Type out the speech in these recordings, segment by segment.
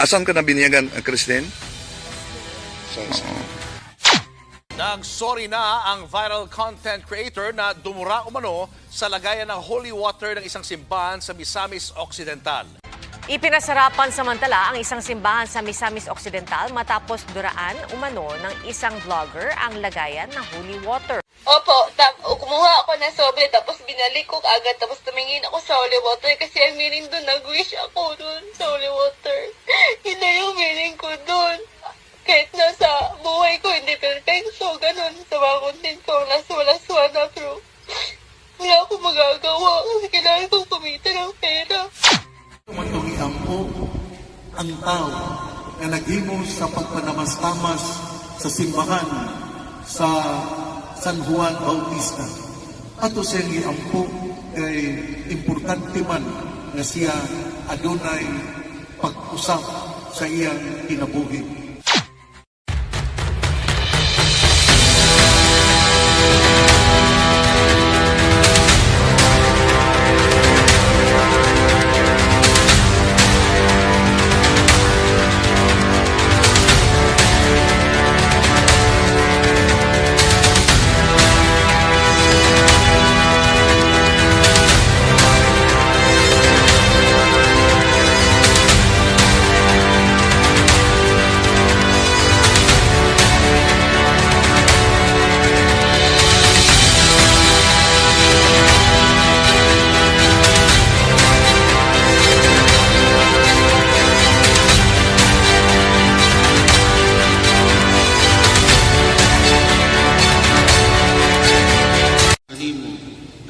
Asan ka na biniyagan, Christine? Nag-sorry na ang viral content creator na dumura umano sa lagayan ng holy water ng isang simbahan sa Misamis Occidental. Ipinasarapan samantala ang isang simbahan sa Misamis Occidental matapos duraan umano ng isang vlogger ang lagayan ng holy water. Opo, kumuha ako ng sobre tapos binalik ko agad tapos tumingin ako sa holy water kasi ang meaning doon, nag-wish ako doon sa holy water. Yun na yung meaning ko doon. Kahit nasa buhay ko, hindi perfecto, ganun. Sa mga content ko, laswa-laswa na, pero wala akong magagawa kasi kailangan kong kumita ng pera. Matungihan po ang tao na naghimo sa pagpanamas-tamas sa simbahan sa San Juan Bautista. Ato siyang iampo kay importante man na siya adunay pag-usap sa iyang kinabuhi.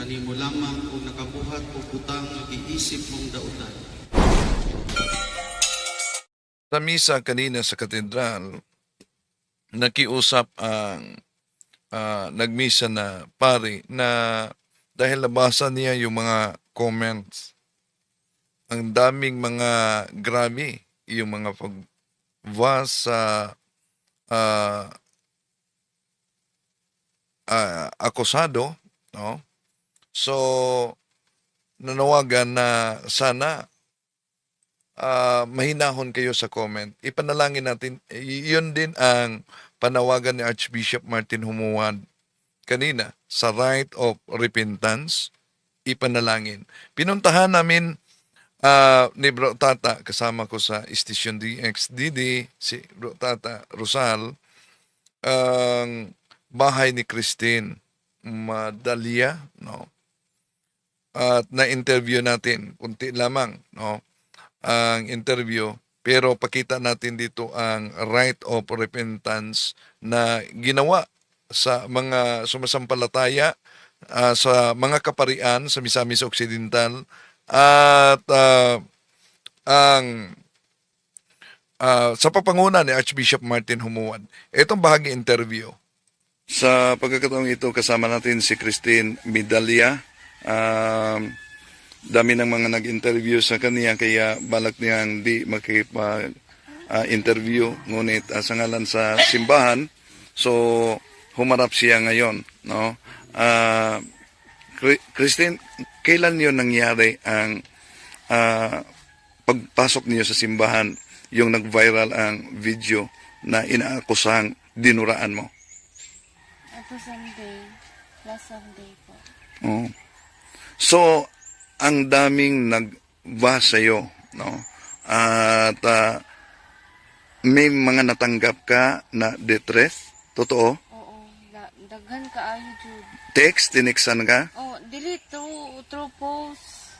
Kanimo lamang kung nakabuhat o butang iisip mong dautan. Sa misa kanina sa katedral, nakiusap ang nagmisa na pari na dahil nabasa niya yung mga comments, ang daming mga grabe, yung mga pag-was sa akusado, no? So, nanawagan na sana mahinahon kayo sa comment. Ipanalangin natin, yun din ang panawagan ni Archbishop Martin Humuad kanina sa right of repentance, ipanalangin. Pinuntahan namin ni Bro Tata, kasama ko sa Station DXDD, si Bro Tata Rosal, ang bahay ni Christine Madalia, no? At na-interview natin, kunti lamang, no? Ang interview, pero pakita natin dito ang right of repentance na ginawa sa mga sumasampalataya sa mga kaparian sa Misamis Occidental at ang sa papanguna ni Archbishop Martin Humuad. Itong bahagi interview. Sa pagkakataong ito, kasama natin si Christine Medalia. Dami ng mga nag-interview sa kanya, kaya balak niyang di makipag-interview. Ngunit sa ngalan sa simbahan, so humarap siya ngayon. No? Christine, kailan yun nangyari ang pagpasok niyo sa simbahan, yung nag-viral ang video na inaakusang dinuraan mo? Ito Sunday, last Sunday po. Oh. So, ang daming nag-va sa'yo, no? At may mga natanggap ka na death? Totoo? Oo, daghan kaayo jud. Text, tinexan ka? Oh, dili through post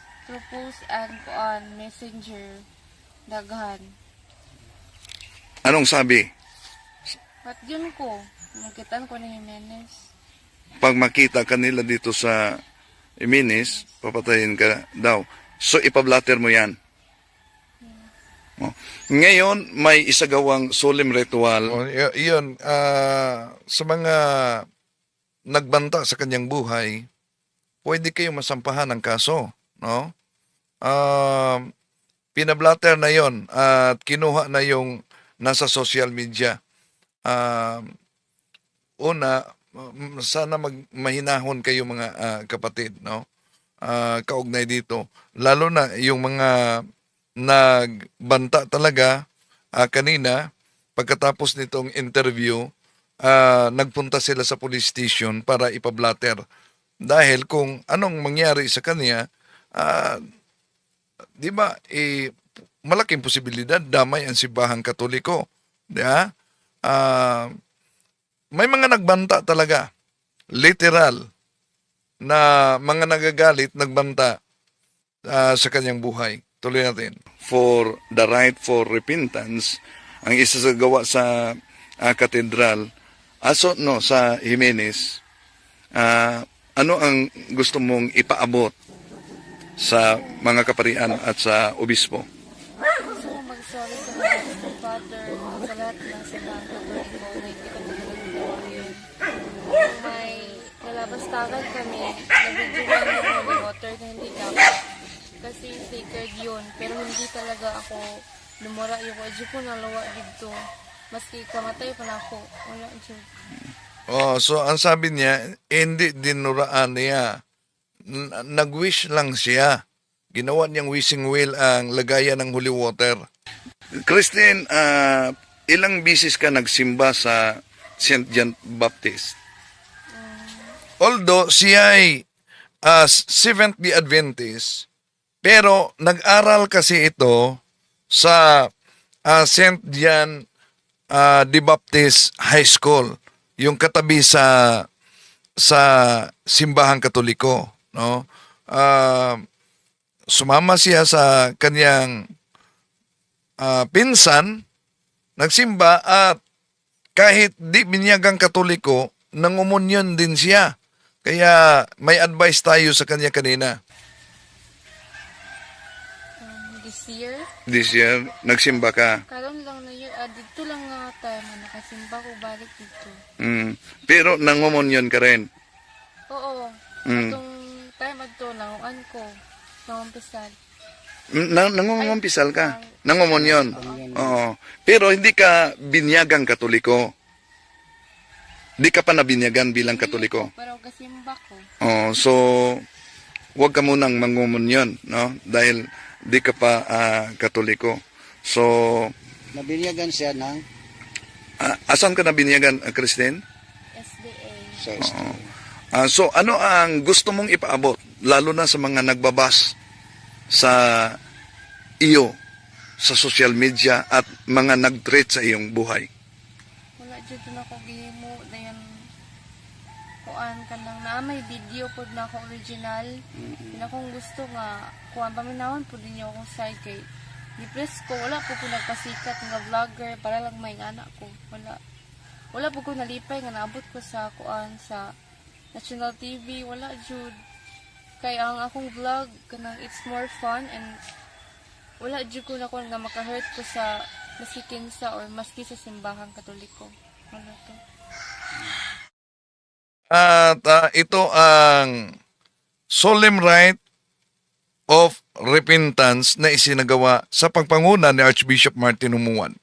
and messenger daghan. Anong sabi? Pat yun ko, nakitaan ko ni Jimenez. Pag makita kanila dito sa Jimenez, papatayin ka daw. So, ipablatter mo yan. Oh. Ngayon, may isagawang solemn ritual. Iyon, sa mga nagbanta sa kanyang buhay, pwede kayo masampahan ng kaso. No? Pinablatter na yon at kinuha na yung nasa social media. Una, sana mahinahon kayo mga kapatid, no? Kaugnay dito. Lalo na yung mga nagbanta talaga kanina, pagkatapos nitong interview, nagpunta sila sa police station para ipablatter. Dahil kung anong mangyari sa kanya, di ba, malaking posibilidad damay ang simbahang Katoliko. Di ba? May mga nagbanta talaga. Literal na mga nagagalit, nagbanta sa kanyang buhay. Tuloy natin. For the right for repentance, ang isasagawa sa katedral, sa Jimenez, ano ang gusto mong ipaabot sa mga kaparian at sa obispo? Gusto ko mag-sorry sa mga Father, sa lahat ng simbahang Katoliko na hindi ko nagagawa yun. Kung may nalabastakan kami, nabidyoan ng holy water na hindi dapat. Kasi sacred yun, pero hindi talaga ako lumura yung wadyo ko nalawa dito. Maski kamatay pa na ako, wala dyan. So ang sabi niya, hindi dinuraan niya. Nag-wish lang siya. Ginawa niyang wishing well ang lagayan ng holy water. Christine, ilang bisis ka nagsimba sa St. John Baptist? Although siya ay Seventh-day Adventist, pero nag-aral kasi ito sa St. John the Baptist High School, yung katabi sa simbahang Katoliko, no? Sumama siya sa kanyang pinsan, nagsimba, at kahit di binyagang Katoliko, nangumunyon din siya. Kaya may advice tayo sa kanya kanina. This year, This year, nagsimba ka. karon lang na year, dito lang nga time na nakasimba ko balik dito. Pero nangumunyon ka rin. Oo, Mm. itong time ato, nanguan ko, nangumpisal. Nangungumpisal ka. Nangumunyon. Oo. Pero hindi ka binyagang Katoliko. Di ka pa nabinyagan bilang Katoliko. Pero kasimba ko. So huwag ka munang mangumunyon, no? Dahil di ka pa Katoliko. So Nabinyagan siya ng asan ka nabinyagan, Christine? SDA. sa So ano ang gusto mong ipaabot, lalo na sa mga nagbabas sa iyo sa social media at mga nag-treat sa iyong buhay? Wala dito na ko gihimo na yan. Kuan ka lang na may video po na ako original. Yun akong gusto nga kuan paminawon po din akong side kay di-press ko. Wala po ko nagpasikat nga vlogger para lang may anak ko. Wala po ko nalipay nga naabot ko sa kuan sa National TV. Wala jud. Kaya ang akong vlog kanang it's more fun and wala jud ko na kuan nga maka-hurt ko sa maski kinsa or maski sa simbahang Katoliko. Wala to. At ito ang solemn rite of repentance na isinagawa sa pagpanguna ni Archbishop Martin Humuan.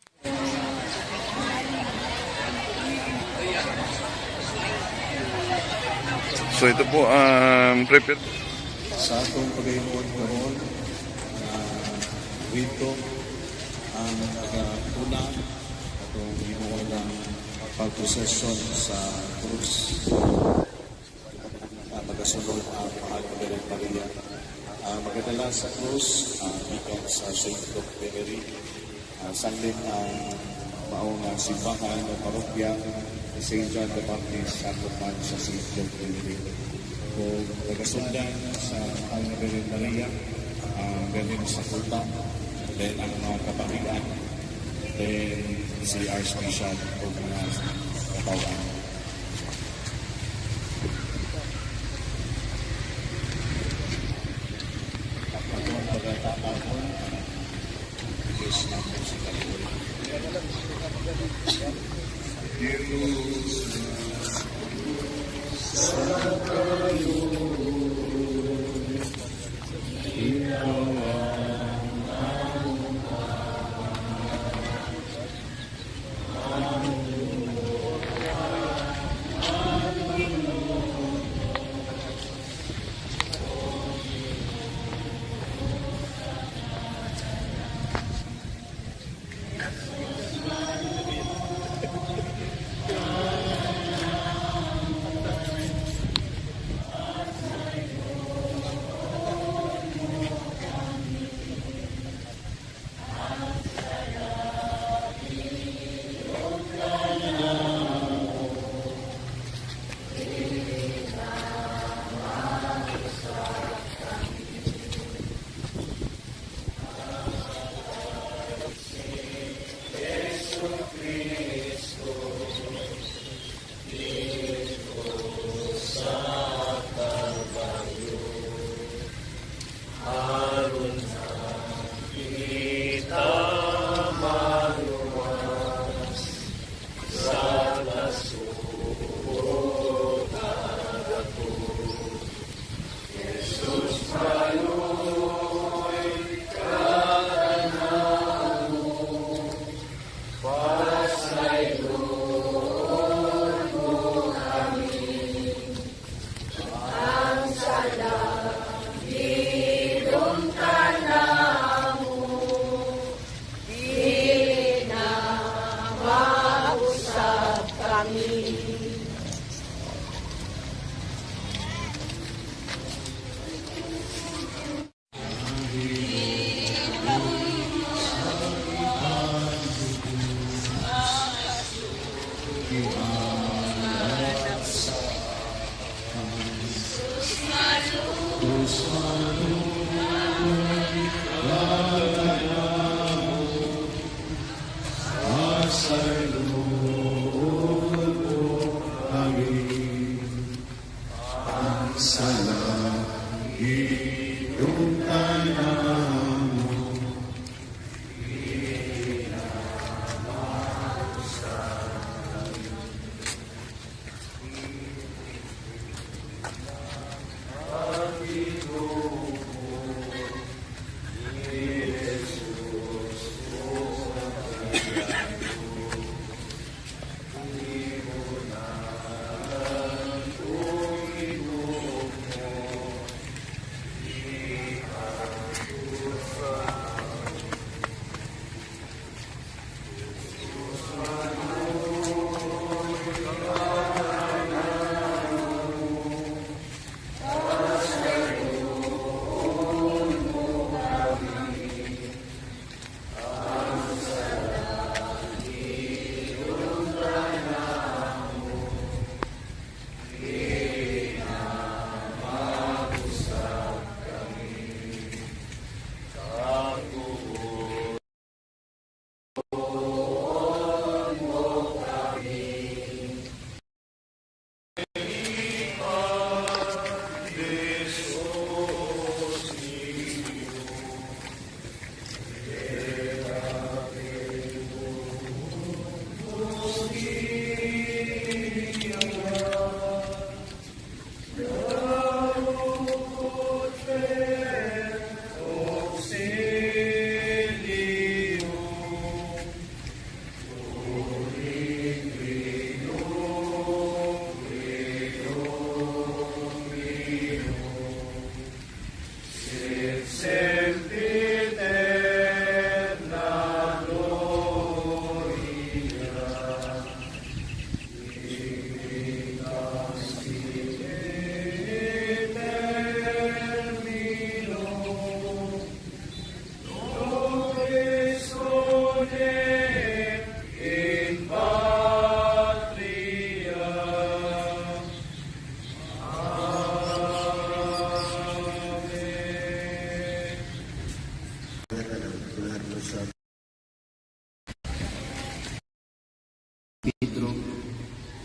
So ito po ang sa atong pagayuon karon rito ang pagkuna atong himuon pagprosesyon sa krus magasunod ang mahal na Birhen Maria magdala sa krus ikan sa St. Luke Venery sanglin ang maunang simbahan o parokya ni St. John the Baptist sa Tupan sa St. Luke Venery o nagasundan sa mahal na Birhen Maria galing sa Kuta then ang mga kapamigan then si Archbishop o mga katawan. Atong pagkatapon Diyos na po sa kalimutan.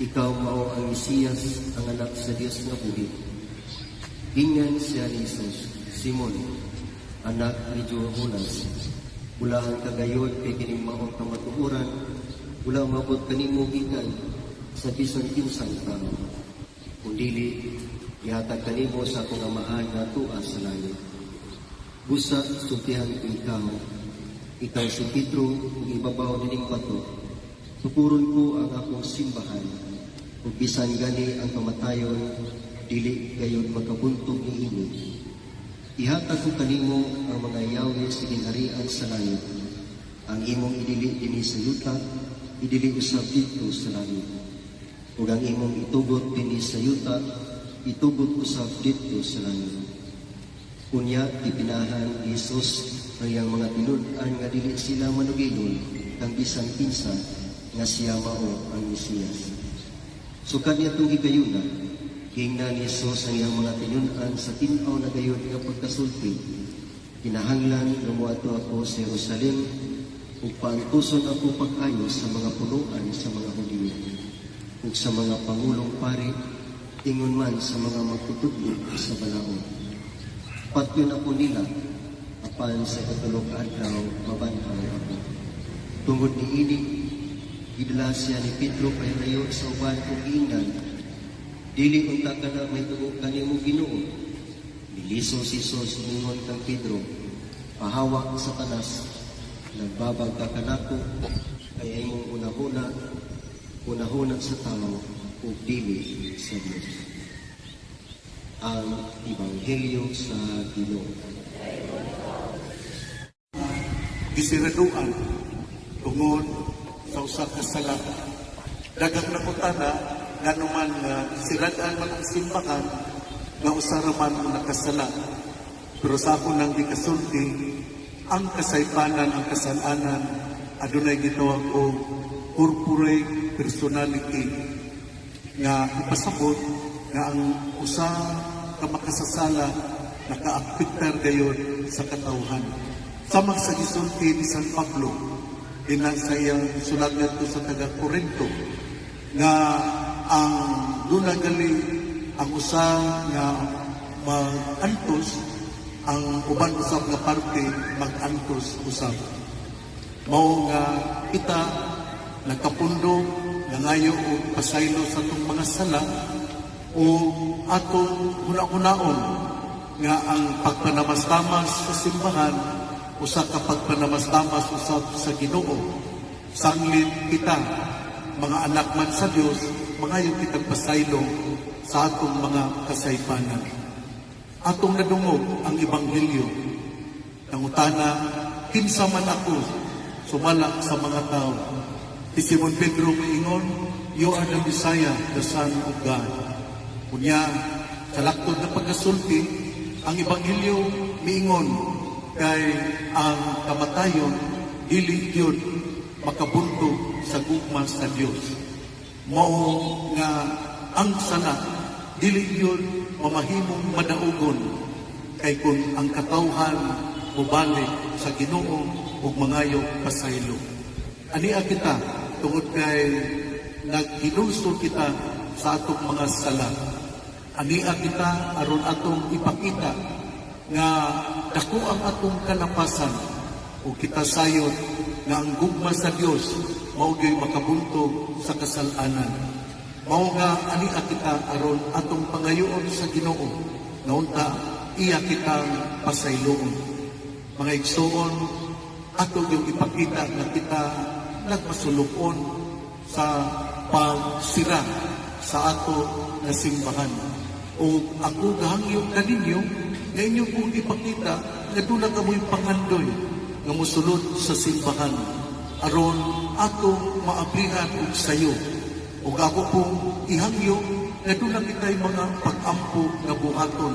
Ikaw mao ang Mesiyas, ang anak sa Dios nga buhi. Ingan siya ni Jesus, Simon, anak ni Jonas. Ulaan kagayod kay kining maong kamatuoran, ulang mabot kanimo gikan sa bisan kinsang tao. Kung dili, ihatag kanimo sa akong amahan nga tuwa sa langit. Busa, sultihan ko ikaw si Pedro, kung ibabaw nining bato, tukuron ko ang akong simbahan, kung bisan gani ang kamatayon, dili gayon makabuntog ni ini. Ihatag ko kanimo ang mga yawi sa ginharian sa langit. Ang imong idili dinhi sa yuta, idili usab dito sa langit. Ug ang imong itugot dinhi sa yuta, itugot usab dito sa langit. Unya ipinahan ni Jesus ang iyang mga tinud-an nga dili sila manugilon kang bisan kinsa nga siya mao ang Mesiyas. Sukad niya itong higayuna, hingna ni Jesus ang iyang mga tinud-an sa tinaw na gayon nga pagkasulti. Kinahanglan nga moadto ako sa Jerusalem ug paantuson ako pag-ayo sa mga punuan sa mga Hudiyo ug sa mga pangulong pari, ingon man sa mga magtutudlo sa balaod. Patyon ako nila, apan sa katulog adlaw mabanhaw ako. Tungod ni ini, gidala siya ni Pedro pahirayo sa uban kong giingnan. Dili unta ka na may tugo kanimo Ginoo. Niliso si Jesus ningon kang Pedro, pahawak sa kanas, nagbabag ka kanako, kaya imong unahuna sa tao, ug dili sa Dios. Ang Ebanghelyo sa Ginoo. Gisiraduan tungod sa usa ka sala. Daghang nakutana nga naman siradan man ang simbahan nga usa ra man ang nakasala. Pero sa ako nang gikasulti, ang kasaypanan, ang kasalanan, adunay gitawag og corporate personality nga ipasabot nga ang usa ka makasasala nakaapektar gayon sa katawhan. Samang sa gisulti ni San Pablo, ina sa iyang sulat ngadto sa taga Corinto, nga ang dunagali ang usa nga mag-antos, ang uban usab nga parte mag-antos usab. Mao nga kita nagkapundo nangayo og pasaylo sa atong mga sala o atong huna-hunaon nga ang pagpanamastamas sa simbahan usa ka pagpanamastamas usab sa Ginoo. Sanglit kita mga anak man sa Dios, mangayo kitang pasaylo sa atong mga kasaypanan. Atong nadungog ang Ebanghelyo. Nangutana, kinsa man ako sumala sa mga tao. Si Simon Pedro moingon, "You are the Messiah, the Son of God." Kunya, sa laktod na pagkasulti, ang Ebanghelyo miingon kay ang kamatayon dili gyud makabuntog sa gugma sa Dios. Mao nga ang sala dili gyud mamahimong madaugon kay kung ang katawhan mobalik sa Ginoo ug mangayo pasaylo. Ania kita tungod kay naghinulsol kita sa atong mga sala. Ania kita aron atong ipakita nga dako ang atong kalapasan o kita sayod nga ang gugma sa Dios mao gyud makabuntog sa kasalanan. Mao nga ania kita aron atong pangayoon sa Ginoo naunta iya kitang pasayloon. Mga igsoon, ato yung ipakita na kita nagpasulukon sa pagsira sa ato na simbahan. O ako gahangyo kaninyo na inyo kong ipakita na doon na kamo'y pangandoy nga musulod sa simbahan aron ato maabrihan og sayo. O ako pong ihangyo na doon na kita'y mga pag-ampo na buhaton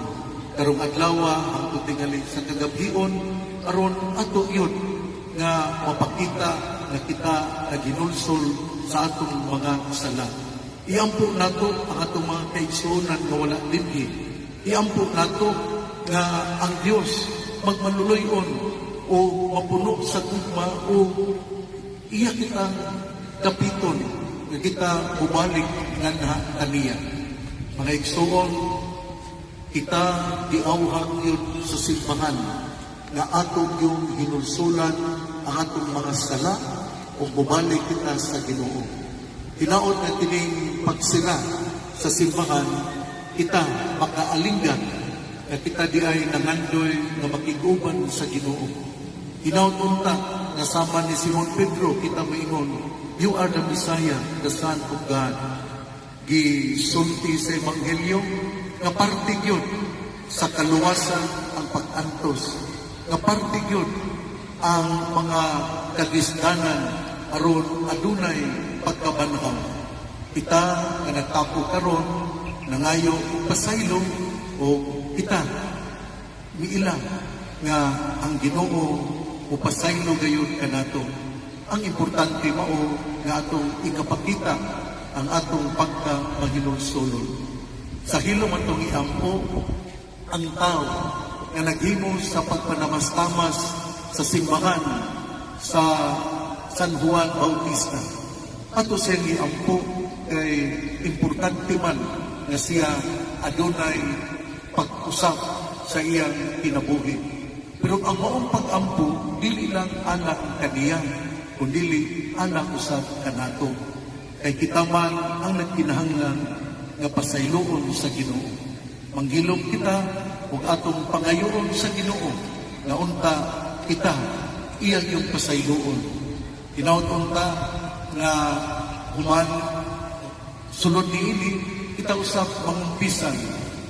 karong adlawa ang tingali sa kagabhion aron ato yun nga mapakita na kita naginulsol sa atong mga sala. Iampo nato ang atong mga kaigsuonan nga wala dinhi. Iampo nato nga ang Dios magmanuloyon o mapuno sa gugma o iya kitang kapiton nga kita bubalik nga na kaniya. Mga igsoon, kita diawhag yun sa simbahan nga atong yung hinulsulan ang atong mga sala o bubalik kita sa Ginoo. Hinaot na tining pagsira sa simbahan, kita makaalinggan na kita di ay nangandoy na makiguban sa Ginoo. Hinaot unta nga sama ni Simon Pedro, kita maingon, "You are the Messiah, the Son of God." Gisulti sa Ebanghelyo, nga parte yun sa kaluwasan ang pag-antos. Nga parte yun ang mga kagisdanan aron adunay pagkabanhaw. Kita nga nagtapo karon nangayo pasaylo o kita miila nga ang Ginoo upasaylo gayon kanato. Ang importante mao nga atong ikapakita ang atong pagka-mahinulsulon. Sa hilom atong iampo ang tao nga naghimo sa pagpanamastamas sa simbahan sa San Juan Bautista. Ato siyang iampo kay importante man nga siya adunay pag-usap sa iyang kinabuhi. Pero ang maong pag-ampo, dili lang anak kaniya, kundi anak usab kanato. Kay kita man ang nagkinahanglan nga pasayloon sa Ginoo. Manghilom kita ug atong pangayoon sa Ginoo nga unta kita iya yung pasayloon. Hinaut unta nga human sulod niini kita usab mangumpisan.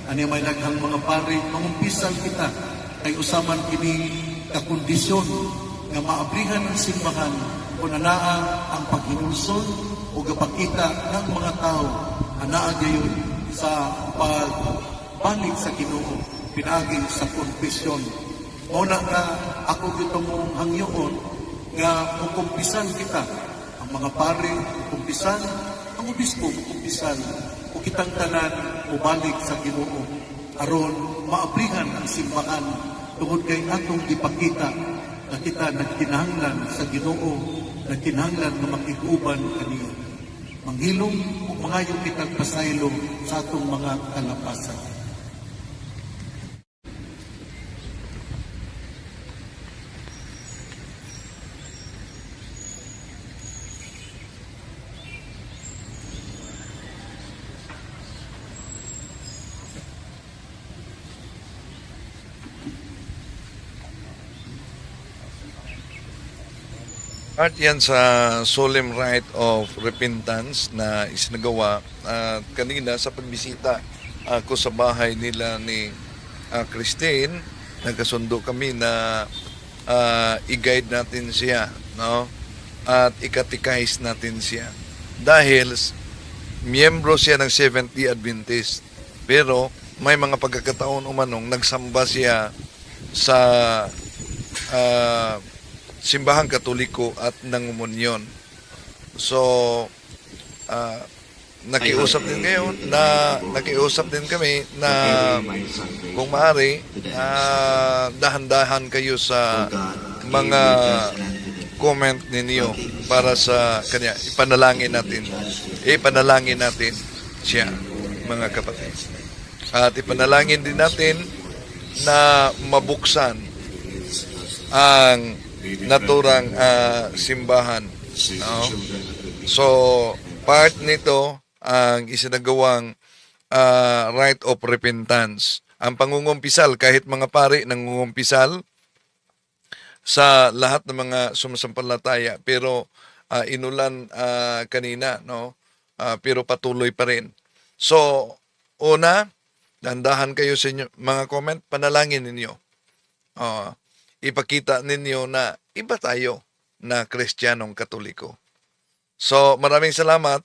Ani may daghang mga pare mangumpisan kita kay usaman kini kakondisyon nga maabrihan ang simbahan kung anaa ang paghinulsol o gapakita ng mga tao anaa gayon sa pagbalik sa Ginoo pinagi sa konfesyon. Muna na ako gitong hangyoon nga mukumpisan kita ang mga pare mukumpisan ang obispo mukumpisan o kitang tanan mubalik sa Ginoo aron maabrihan ang simbahan tungod kay atong ipakita na kita nagkinahanglan sa Ginoo, nagkinahanglan na makiguban kaniya. Manghilom o mangayong kitang pasaylo sa atong mga kalapasan. At yan sa solemn rite of repentance na isinagawa kanina sa pagbisita ako sa bahay nila ni Christine. Nagkasundo kami na i-guide natin siya, no? At ikatikais natin siya. Dahil miyembro siya ng Seventh-day Adventist. Pero may mga pagkakataon umanong nagsamba siya sa simbahang Katoliko at nangumunyon. So, nakiusap din kami na kung maaari, dahan-dahan kayo sa mga comment ninyo para sa kanya. Ipanalangin natin siya, mga kapatid. At ipanalangin din natin na mabuksan ang naturang simbahan. No? So, part nito ang isinagawang rite of repentance. Ang pangungumpisal, kahit mga pari nangungumpisal sa lahat ng mga sumasampalataya, pero inulan kanina, no? Pero patuloy pa rin. So, una, dandahan kayo sa inyo, mga comment, panalangin ninyo. Ipakita ninyo na iba tayo na Kristiyanong Katoliko. So, maraming salamat.